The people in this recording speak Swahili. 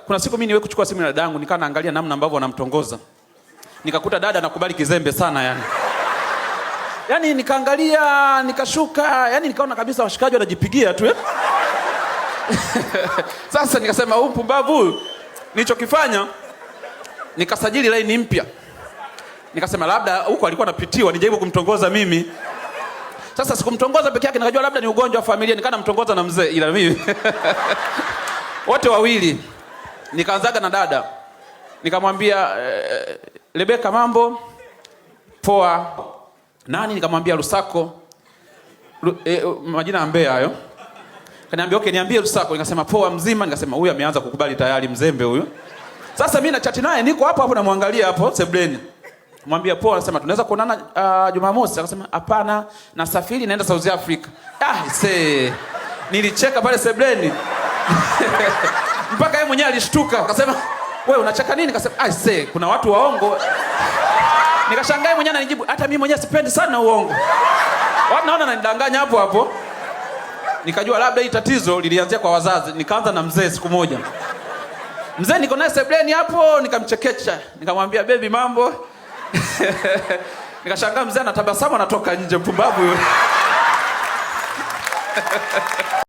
Kuna siku mimi niwe kuchukua simu ya dadangu, nikaa naangalia namna ambavyo anamtongoza. Nikakuta dada anakubali kizembe sana yani. Yaani nikaangalia, nikashuka, yani nikaona kabisa washikaji wanajipigia tu. Sasa nikasema huyu mpumbavu nilichokifanya nikasajili line mpya. Nikasema labda huko alikuwa anapitiwa nijaribu kumtongoza mimi. Sasa sikumtongoza peke yake, nikajua labda ni ugonjwa wa familia, nikaanza mtongoza na mzee ila mimi. Wote wawili. Nikaanzaga na dada. Nikamwambia Rebeka mambo poa. Nani? Nikamwambia Lusako. Majina ya Mbeya hayo. Kaniambia okay, niambie Lusako. Nikasema poa mzima. Nikasema huyu ameanza kukubali tayari, mzembe huyu. Sasa mimi na chat naye, niko hapo namwangalia hapo sebleni. Mwambia poa, anasema tunaweza kuonana Jumamosi. Akasema hapana, nasafiri naenda South Africa. Nilicheka pale sebleni. Mpaka yeye mwenyewe alishtuka, akasema wewe unacheka nini? Akasema kuna watu waongo. Nikashangaa mwenyewe ananijibu hata mimi mwenyewe sipendi sana uongo. Watu naona ananidanganya hapo hapo. Nikajua labda hii tatizo lilianzia kwa wazazi. Nikaanza na mzee siku moja. Mzee niko naye sebleni hapo, nikamchekecha. Nikamwambia baby mambo. Nikashangaa mzee anatabasamu anatoka nje, mpumbavu yule.